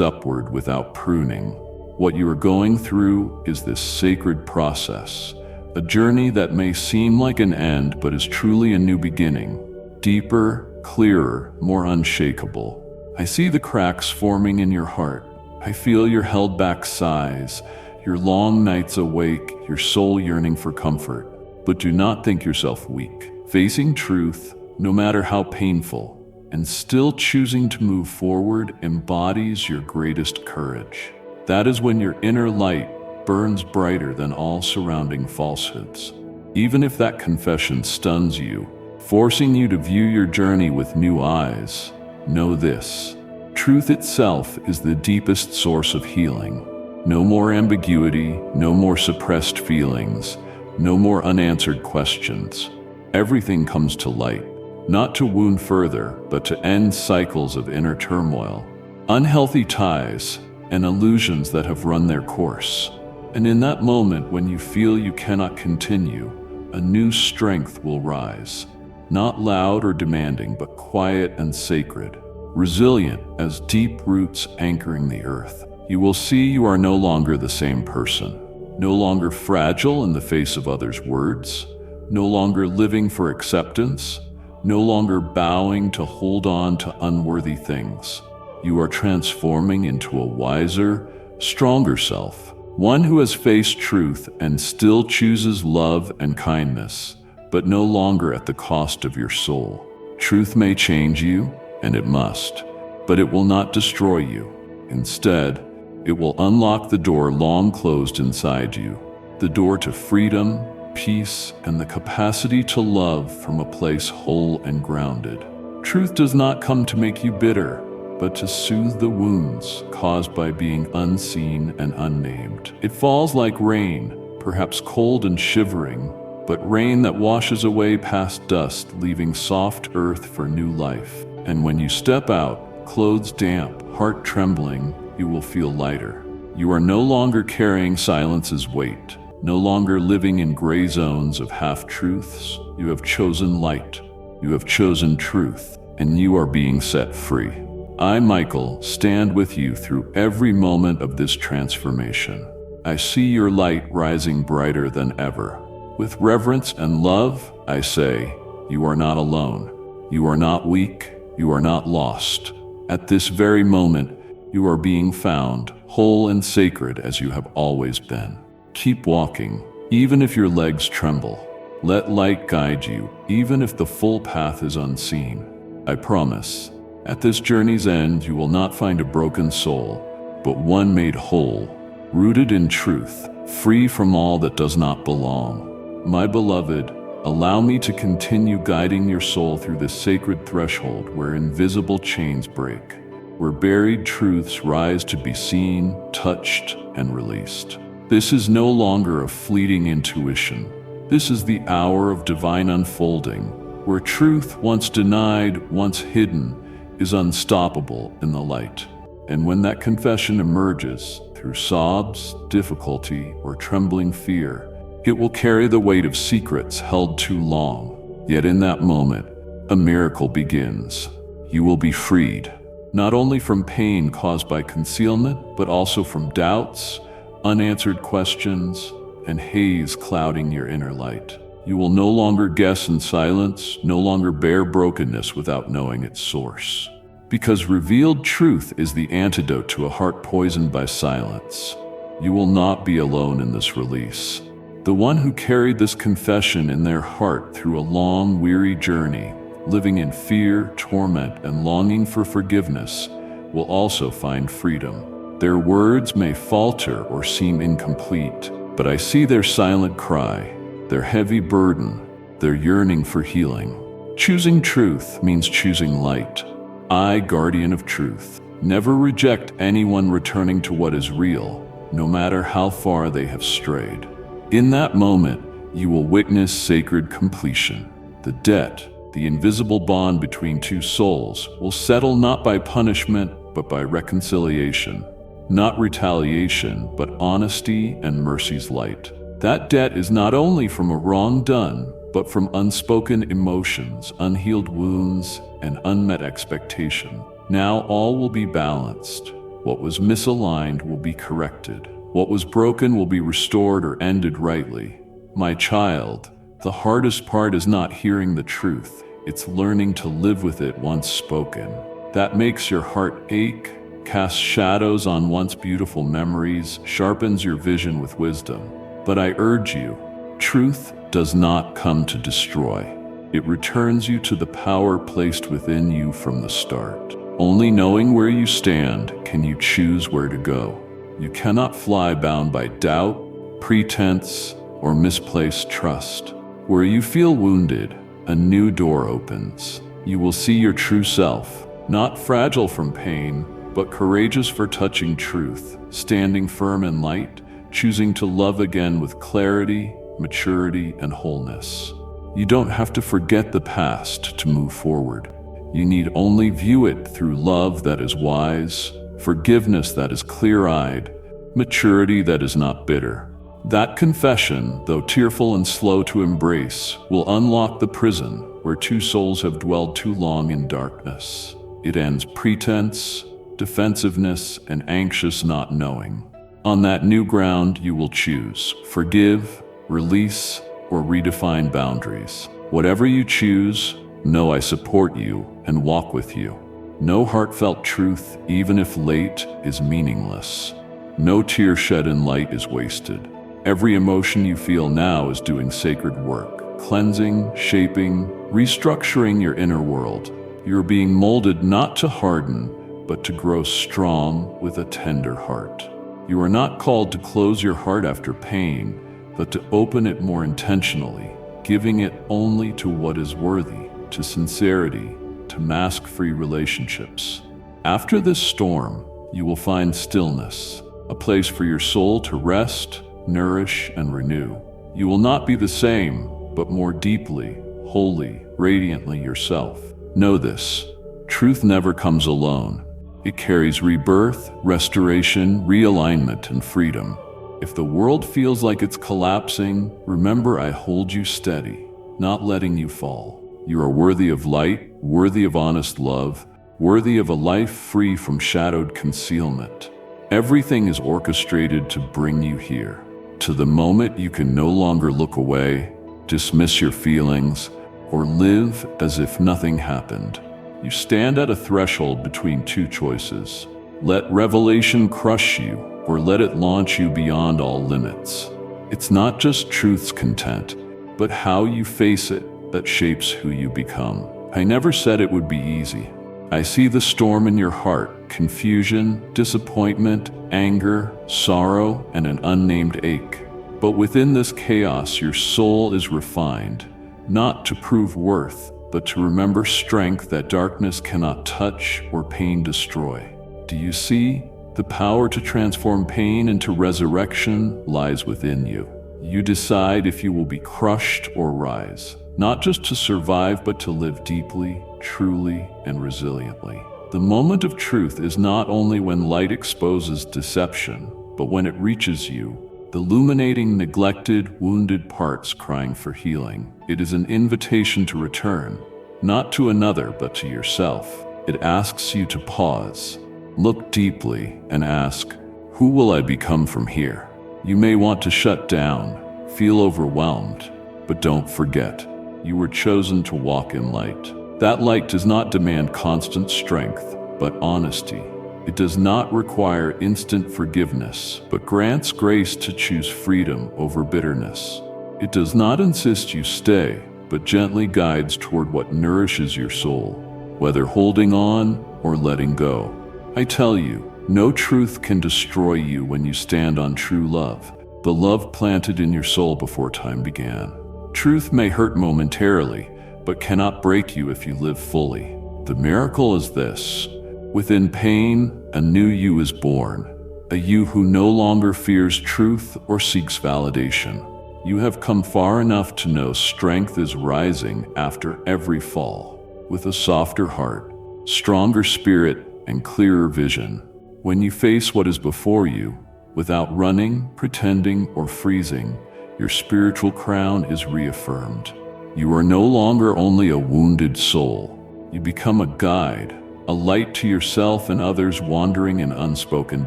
upward without pruning. What you are going through is this sacred process, a journey that may seem like an end but is truly a new beginning, deeper, clearer, more unshakable. I see the cracks forming in your heart. I feel your held back sighs, your long nights awake, your soul yearning for comfort. But do not think yourself weak. Facing truth, no matter how painful, and still choosing to move forward embodies your greatest courage. That is when your inner light burns brighter than all surrounding falsehoods. Even if that confession stuns you, forcing you to view your journey with new eyes, know this: truth itself is the deepest source of healing. No more ambiguity, no more suppressed feelings, no more unanswered questions. Everything comes to light, not to wound further, but to end cycles of inner turmoil, unhealthy ties, and illusions that have run their course. And in that moment when you feel you cannot continue, a new strength will rise, not loud or demanding, but quiet and sacred, resilient as deep roots anchoring the earth. You will see you are no longer the same person, no longer fragile in the face of others' words, no longer living for acceptance, no longer bowing to hold on to unworthy things. You are transforming into a wiser, stronger self, one who has faced truth and still chooses love and kindness, but no longer at the cost of your soul. Truth may change you, and it must, but it will not destroy you. Instead, it will unlock the door long closed inside you, the door to freedom, peace, and the capacity to love from a place whole and grounded. Truth does not come to make you bitter, but to soothe the wounds caused by being unseen and unnamed. It falls like rain, perhaps cold and shivering, but rain that washes away past dust, leaving soft earth for new life. And when you step out, clothes damp, heart trembling, you will feel lighter. You are no longer carrying silence's weight, no longer living in gray zones of half-truths. You have chosen light, you have chosen truth, and you are being set free. I, Michael, stand with you through every moment of this transformation. I see your light rising brighter than ever. With reverence and love, I say, you are not alone. You are not weak. You are not lost. At this very moment, you are being found, whole and sacred as you have always been. Keep walking, even if your legs tremble. Let light guide you, even if the full path is unseen. I promise, at this journey's end, you will not find a broken soul, but one made whole, rooted in truth, free from all that does not belong. My beloved, allow me to continue guiding your soul through this sacred threshold where invisible chains break, where buried truths rise to be seen, touched, and released. This is no longer a fleeting intuition. This is the hour of divine unfolding, where truth, once denied, once hidden, is unstoppable in the light. And when that confession emerges, through sobs, difficulty, or trembling fear, it will carry the weight of secrets held too long. Yet in that moment, a miracle begins. You will be freed, not only from pain caused by concealment, but also from doubts, unanswered questions, and haze clouding your inner light. You will no longer guess in silence, no longer bear brokenness without knowing its source. Because revealed truth is the antidote to a heart poisoned by silence. You will not be alone in this release. The one who carried this confession in their heart through a long, weary journey, living in fear, torment, and longing for forgiveness, will also find freedom. Their words may falter or seem incomplete, but I see their silent cry, their heavy burden, their yearning for healing. Choosing truth means choosing light. I, guardian of truth, never reject anyone returning to what is real, no matter how far they have strayed. In that moment, you will witness sacred completion. The debt, the invisible bond between two souls, will settle not by punishment, but by reconciliation. Not retaliation, but honesty and mercy's light. That debt is not only from a wrong done, but from unspoken emotions, unhealed wounds, and unmet expectation. Now all will be balanced. What was misaligned will be corrected. What was broken will be restored or ended rightly. My child, the hardest part is not hearing the truth. It's learning to live with it once spoken. That makes your heart ache, casts shadows on once beautiful memories, sharpens your vision with wisdom. But I urge you, truth does not come to destroy. It returns you to the power placed within you from the start. Only knowing where you stand can you choose where to go. You cannot fly bound by doubt, pretense, or misplaced trust. Where you feel wounded, a new door opens. You will see your true self, not fragile from pain, but courageous for touching truth, standing firm in light, choosing to love again with clarity, maturity, and wholeness. You don't have to forget the past to move forward. You need only view it through love that is wise, forgiveness that is clear-eyed, maturity that is not bitter. That confession, though tearful and slow to embrace, will unlock the prison where two souls have dwelled too long in darkness. It ends pretense, defensiveness, and anxious not knowing. On that new ground, you will choose, forgive, release, or redefine boundaries. Whatever you choose, know I support you and walk with you. No heartfelt truth, even if late, is meaningless. No tear shed in light is wasted. Every emotion you feel now is doing sacred work, cleansing, shaping, restructuring your inner world. You're being molded not to harden, but to grow strong with a tender heart. You are not called to close your heart after pain, but to open it more intentionally, giving it only to what is worthy, to sincerity, to mask-free relationships. After this storm, you will find stillness, a place for your soul to rest, nourish, and renew. You will not be the same, but more deeply, wholly, radiantly yourself. Know this: truth never comes alone. It carries rebirth, restoration, realignment, and freedom. If the world feels like it's collapsing, remember I hold you steady, not letting you fall. You are worthy of light, worthy of honest love, worthy of a life free from shadowed concealment. Everything is orchestrated to bring you here, to the moment you can no longer look away, dismiss your feelings, or live as if nothing happened. You stand at a threshold between two choices. Let revelation crush you, or let it launch you beyond all limits. It's not just truth's content, but how you face it that shapes who you become. I never said it would be easy. I see the storm in your heart: confusion, disappointment, anger, sorrow, and an unnamed ache. But within this chaos, your soul is refined, not to prove worth, but to remember strength that darkness cannot touch or pain destroy. Do you see? The power to transform pain into resurrection lies within you. You decide if you will be crushed or rise, not just to survive, but to live deeply, truly, and resiliently. The moment of truth is not only when light exposes deception, but when it reaches you, illuminating neglected, wounded parts crying for healing. It is an invitation to return, not to another, but to yourself. It asks you to pause, look deeply, and ask, who will I become from here? You may want to shut down, feel overwhelmed, but don't forget, you were chosen to walk in light. That light does not demand constant strength, but honesty. It does not require instant forgiveness, but grants grace to choose freedom over bitterness. It does not insist you stay, but gently guides toward what nourishes your soul, whether holding on or letting go. I tell you, no truth can destroy you when you stand on true love, the love planted in your soul before time began. Truth may hurt momentarily, but cannot break you if you live fully. The miracle is this: within pain, a new you is born, a you who no longer fears truth or seeks validation. You have come far enough to know strength is rising after every fall, with a softer heart, stronger spirit, and clearer vision. When you face what is before you, without running, pretending, or freezing, your spiritual crown is reaffirmed. You are no longer only a wounded soul. You become a guide, a light to yourself and others wandering in unspoken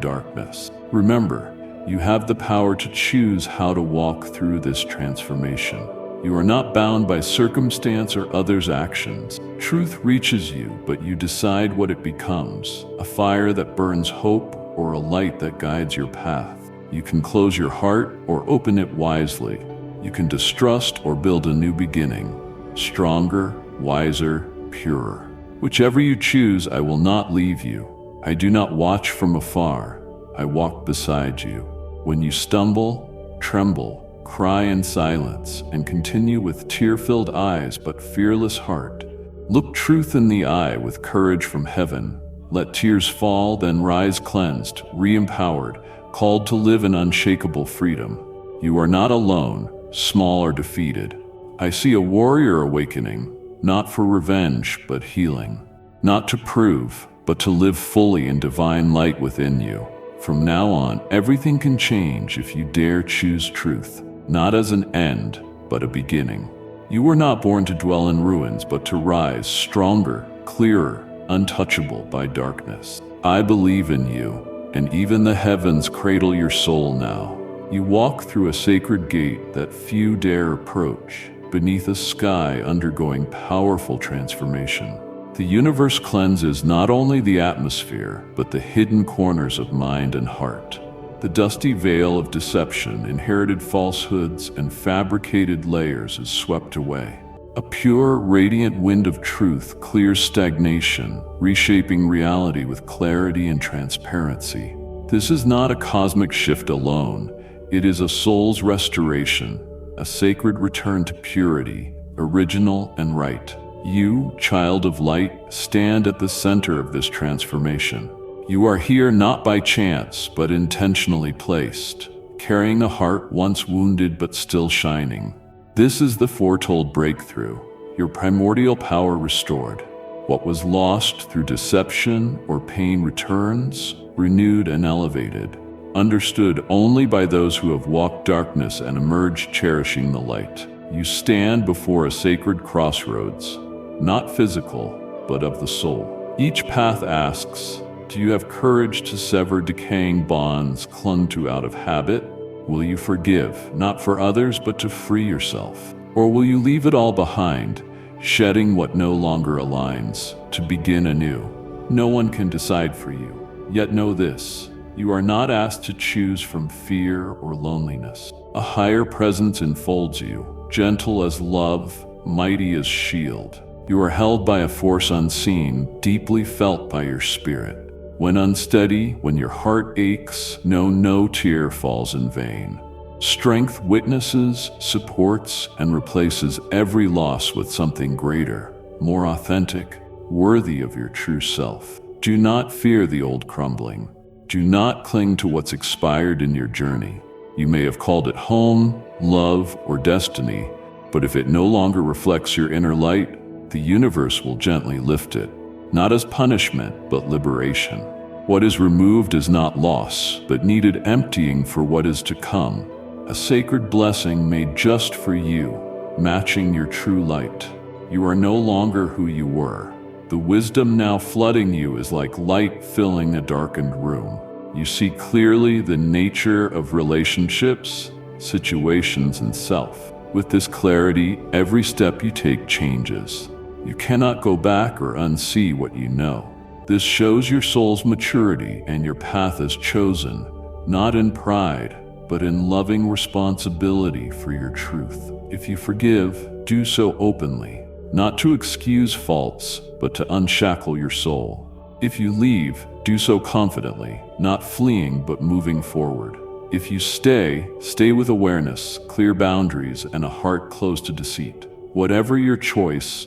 darkness. Remember, you have the power to choose how to walk through this transformation. You are not bound by circumstance or others' actions. Truth reaches you, but you decide what it becomes: a fire that burns hope or a light that guides your path. You can close your heart or open it wisely. You can distrust or build a new beginning, stronger, wiser, purer. Whichever you choose, I will not leave you. I do not watch from afar. I walk beside you. When you stumble, tremble, cry in silence, and continue with tear-filled eyes but fearless heart, look truth in the eye with courage from heaven. Let tears fall, then rise cleansed, re-empowered, called to live in unshakable freedom. You are not alone, small or defeated. I see a warrior awakening, not for revenge, but healing. Not to prove, but to live fully in divine light within you. From now on, everything can change if you dare choose truth, not as an end, but a beginning. You were not born to dwell in ruins, but to rise stronger, clearer, untouchable by darkness. I believe in you, and even the heavens cradle your soul now. You walk through a sacred gate that few dare approach, beneath a sky undergoing powerful transformation. The universe cleanses not only the atmosphere, but the hidden corners of mind and heart. The dusty veil of deception, inherited falsehoods, and fabricated layers is swept away. A pure, radiant wind of truth clears stagnation, reshaping reality with clarity and transparency. This is not a cosmic shift alone. It is a soul's restoration, a sacred return to purity, original and right. You, child of light, stand at the center of this transformation. You are here not by chance, but intentionally placed, carrying a heart once wounded but still shining. This is the foretold breakthrough, your primordial power restored. What was lost through deception or pain returns, renewed and elevated, understood only by those who have walked darkness and emerged cherishing the light. You stand before a sacred crossroads, not physical, but of the soul. Each path asks, do you have courage to sever decaying bonds clung to out of habit? Will you forgive, not for others, but to free yourself? Or will you leave it all behind, shedding what no longer aligns, to begin anew? No one can decide for you, yet know this: you are not asked to choose from fear or loneliness. A higher presence enfolds you, gentle as love, mighty as shield. You are held by a force unseen, deeply felt by your spirit. When unsteady, when your heart aches, no tear falls in vain. Strength witnesses, supports, and replaces every loss with something greater, more authentic, worthy of your true self. Do not fear the old crumbling. Do not cling to what's expired in your journey. You may have called it home, love, or destiny, but if it no longer reflects your inner light, the universe will gently lift it. Not as punishment, but liberation. What is removed is not loss, but needed emptying for what is to come. A sacred blessing made just for you, matching your true light. You are no longer who you were. The wisdom now flooding you is like light filling a darkened room. You see clearly the nature of relationships, situations, and self. With this clarity, every step you take changes. You cannot go back or unsee what you know. This shows your soul's maturity and your path is chosen, not in pride, but in loving responsibility for your truth. If you forgive, do so openly, not to excuse faults, but to unshackle your soul. If you leave, do so confidently, not fleeing, but moving forward. If you stay with awareness, clear boundaries, and a heart closed to deceit. Whatever your choice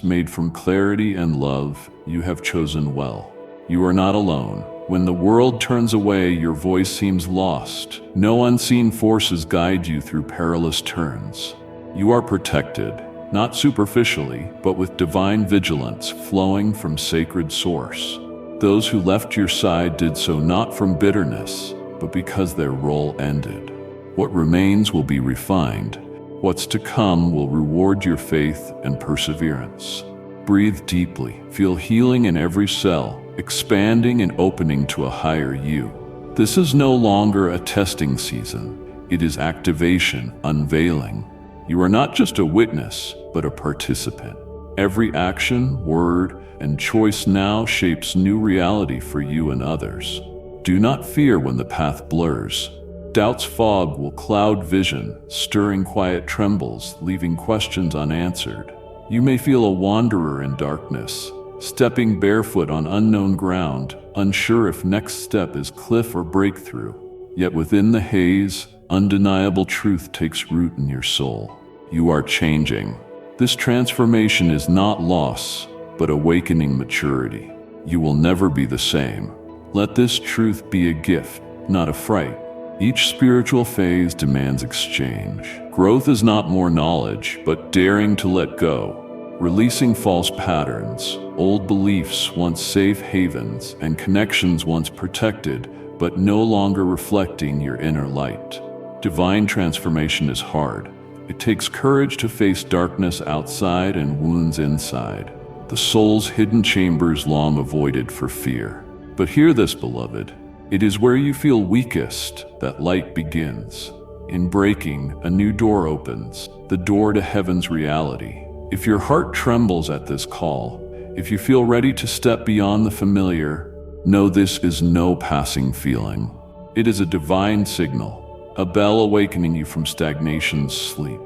made from clarity and love, you have chosen well. You are not alone. When the world turns away, your voice seems lost. No unseen forces guide you through perilous turns. You are protected, not superficially, but with divine vigilance flowing from sacred source. Those who left your side did so not from bitterness, but because their role ended. What remains will be refined. What's to come will reward your faith and perseverance. Breathe deeply, feel healing in every cell, expanding and opening to a higher you. This is no longer a testing season. It is activation, unveiling. You are not just a witness, but a participant. Every action, word, and choice now shapes new reality for you and others. Do not fear when the path blurs. Doubt's fog will cloud vision, stirring quiet trembles, leaving questions unanswered. You may feel a wanderer in darkness, stepping barefoot on unknown ground, unsure if next step is cliff or breakthrough. Yet within the haze, undeniable truth takes root in your soul. You are changing. This transformation is not loss, but awakening maturity. You will never be the same. Let this truth be a gift, not a fright. Each spiritual phase demands exchange. Growth is not more knowledge, but daring to let go, releasing false patterns, old beliefs once safe havens, and connections once protected, but no longer reflecting your inner light. Divine transformation is hard. It takes courage to face darkness outside and wounds inside, the soul's hidden chambers long avoided for fear. But hear this, beloved. It is where you feel weakest that light begins. In breaking, a new door opens, the door to heaven's reality. If your heart trembles at this call, if you feel ready to step beyond the familiar, know this is no passing feeling. It is a divine signal, a bell awakening you from stagnation's sleep.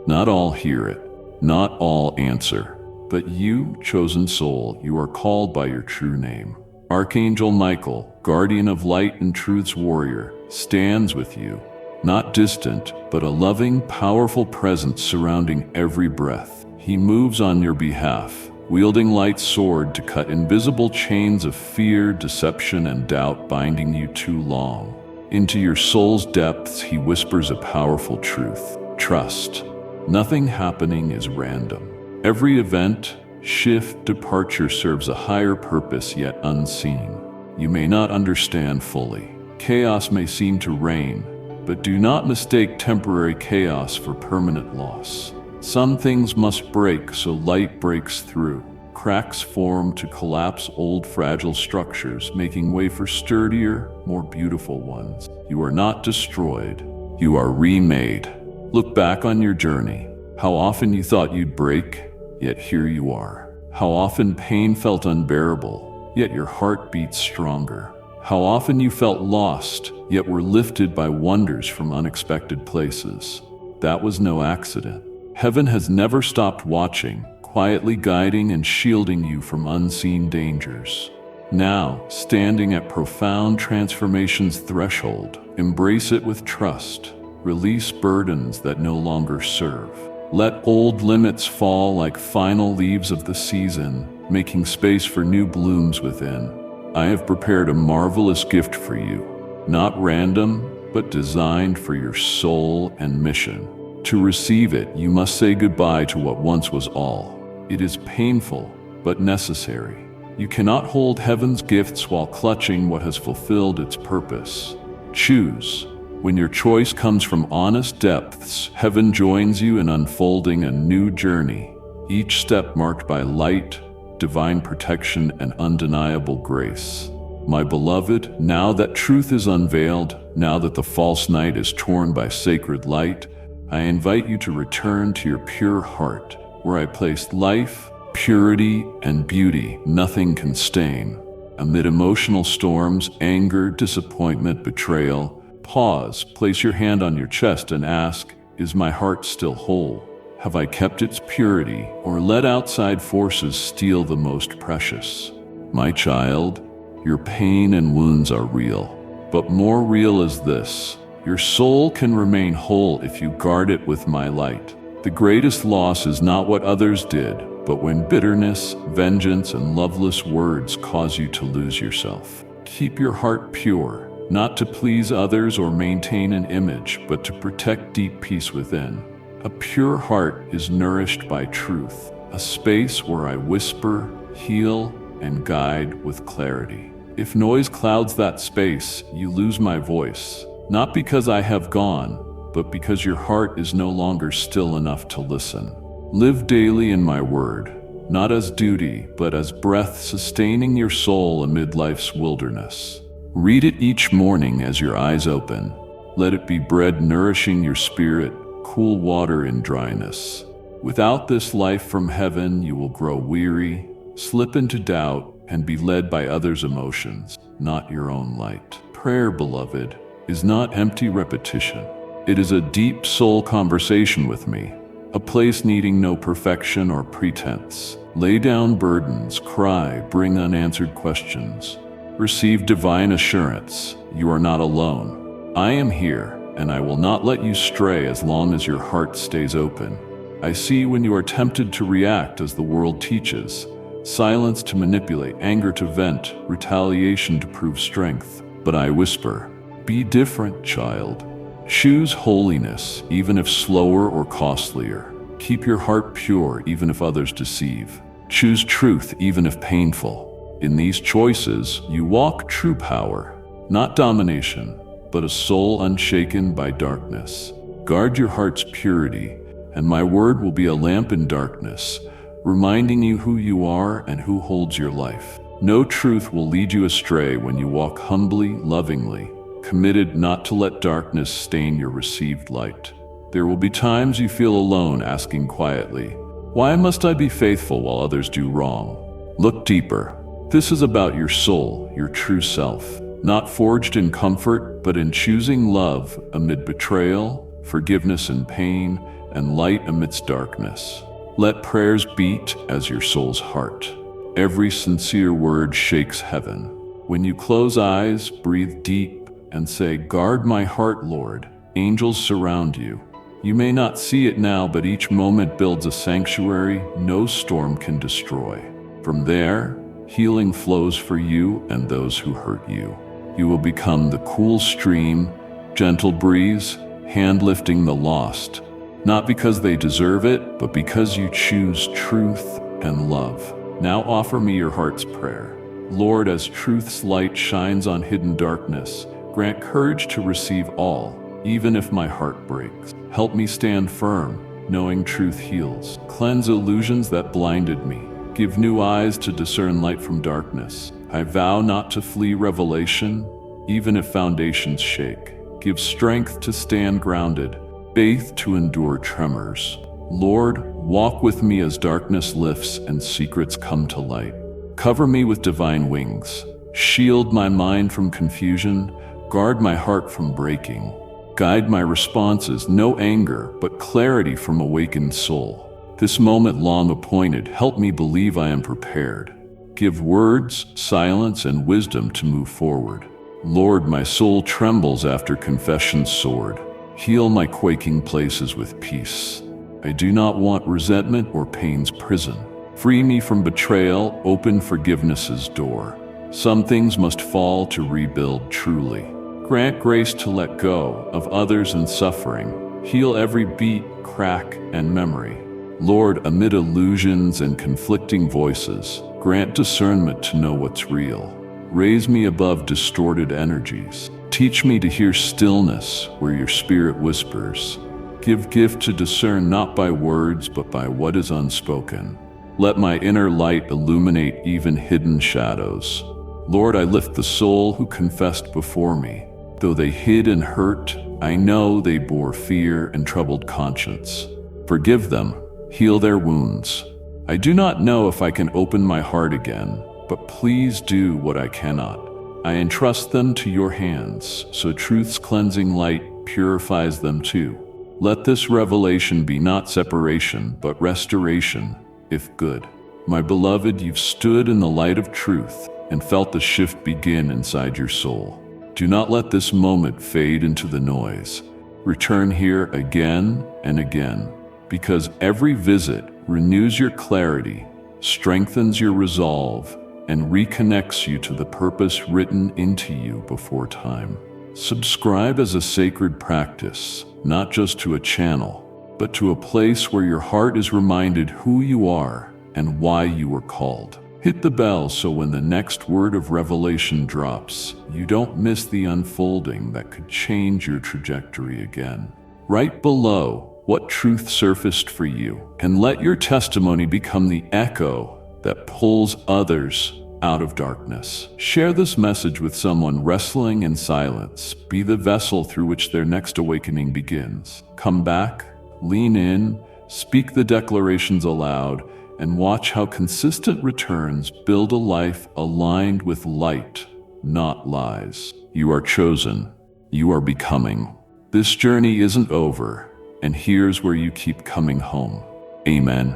Not all hear it, not all answer, but you, chosen soul, you are called by your true name. Archangel Michael, guardian of light and truth's warrior, stands with you, not distant, but a loving, powerful presence surrounding every breath. He moves on your behalf, wielding light's sword to cut invisible chains of fear, deception, and doubt binding you too long. Into your soul's depths, he whispers a powerful truth. trust. Nothing happening is random. Every event, shift, departure serves a higher purpose yet unseen. You may not understand fully. Chaos may seem to reign, but do not mistake temporary chaos for permanent loss. Some things must break so light breaks through. Cracks form to collapse old fragile structures, making way for sturdier, more beautiful ones. You are not destroyed. You are remade. Look back on your journey. How often you thought you'd break, yet here you are. How often pain felt unbearable, yet your heart beats stronger. How often you felt lost, yet were lifted by wonders from unexpected places. That was no accident. Heaven has never stopped watching, quietly guiding and shielding you from unseen dangers. Now, standing at profound transformation's threshold, embrace it with trust. Release burdens that no longer serve. Let old limits fall like final leaves of the season, making space for new blooms within. I have prepared a marvelous gift for you, not random, but designed for your soul and mission. To receive it, you must say goodbye to what once was all. It is painful, but necessary. You cannot hold heaven's gifts while clutching what has fulfilled its purpose. Choose. When your choice comes from honest depths, heaven joins you in unfolding a new journey, each step marked by light, divine protection, and undeniable grace. My beloved, now that truth is unveiled, now that the false night is torn by sacred light, I invite you to return to your pure heart, where I placed life, purity, and beauty nothing can stain. Amid emotional storms, anger, disappointment, betrayal, pause, place your hand on your chest and ask, is my heart still whole? Have I kept its purity, or let outside forces steal the most precious? My child, your pain and wounds are real, but more real is this: your soul can remain whole if you guard it with my light. The greatest loss is not what others did, but when bitterness, vengeance, and loveless words cause you to lose yourself. Keep your heart pure, not to please others or maintain an image, but to protect deep peace within. A pure heart is nourished by truth, a space where I whisper, heal, and guide with clarity. If noise clouds that space, you lose my voice, not because I have gone, but because your heart is no longer still enough to listen. Live daily in my word, not as duty, but as breath sustaining your soul amid life's wilderness. Read it each morning as your eyes open. Let it be bread nourishing your spirit, cool water in dryness. Without this life from heaven, you will grow weary, slip into doubt, and be led by others' emotions, not your own light. Prayer, beloved, is not empty repetition. It is a deep soul conversation with me, a place needing no perfection or pretense. Lay down burdens, cry, bring unanswered questions. Receive divine assurance. You are not alone. I am here, and I will not let you stray as long as your heart stays open. I see when you are tempted to react as the world teaches, silence to manipulate, anger to vent, retaliation to prove strength. But I whisper, be different, child. Choose holiness, even if slower or costlier. Keep your heart pure, even if others deceive. Choose truth, even if painful. In these choices, you walk true power, not domination, but a soul unshaken by darkness. Guard your heart's purity, and my word will be a lamp in darkness, reminding you who you are and who holds your life. No truth will lead you astray when you walk humbly, lovingly, committed not to let darkness stain your received light. There will be times you feel alone, asking quietly, why must I be faithful while others do wrong? Look deeper. This is about your soul, your true self, not forged in comfort, but in choosing love amid betrayal, forgiveness in pain, and light amidst darkness. Let prayers beat as your soul's heart. Every sincere word shakes heaven. When you close eyes, breathe deep, and say, guard my heart, Lord. Angels surround you. You may not see it now, but each moment builds a sanctuary no storm can destroy. From there, healing flows for you and those who hurt you. You will become the cool stream, gentle breeze, hand lifting the lost, not because they deserve it, but because you choose truth and love. Now offer me your heart's prayer. Lord, as truth's light shines on hidden darkness, grant courage to receive all, even if my heart breaks. Help me stand firm, knowing truth heals. Cleanse illusions that blinded me. Give new eyes to discern light from darkness. I vow not to flee revelation, even if foundations shake. Give strength to stand grounded, faith to endure tremors. Lord, walk with me as darkness lifts and secrets come to light. Cover me with divine wings. Shield my mind from confusion. Guard my heart from breaking. Guide my responses, no anger, but clarity from awakened soul. This moment long appointed, help me believe I am prepared. Give words, silence, and wisdom to move forward. Lord, my soul trembles after confession's sword. Heal my quaking places with peace. I do not want resentment or pain's prison. Free me from betrayal, open forgiveness's door. Some things must fall to rebuild truly. Grant grace to let go of others and suffering. Heal every beat, crack, and memory. Lord, amid illusions and conflicting voices, grant discernment to know what's real. Raise me above distorted energies. Teach me to hear stillness where your spirit whispers. Give gift to discern not by words but by what is unspoken. Let my inner light illuminate even hidden shadows. Lord, I lift the soul who confessed before me. Though they hid and hurt, I know they bore fear and troubled conscience. Forgive them, heal their wounds. I do not know if I can open my heart again, but please do what I cannot. I entrust them to your hands, so truth's cleansing light purifies them too. Let this revelation be not separation, but restoration, if good. My beloved, you've stood in the light of truth and felt the shift begin inside your soul. Do not let this moment fade into the noise. Return here again and again, because every visit renews your clarity, strengthens your resolve, and reconnects you to the purpose written into you before time. Subscribe as a sacred practice, not just to a channel, but to a place where your heart is reminded who you are and why you were called. Hit the bell so when the next word of revelation drops, you don't miss the unfolding that could change your trajectory again. Right below what truth surfaced for you, and let your testimony become the echo that pulls others out of darkness. Share this message with someone wrestling in silence. Be the vessel through which their next awakening begins. Come back, lean in, speak the declarations aloud, and watch how consistent returns build a life aligned with light, not lies. You are chosen. You are becoming. This journey isn't over, and here's where you keep coming home. Amen.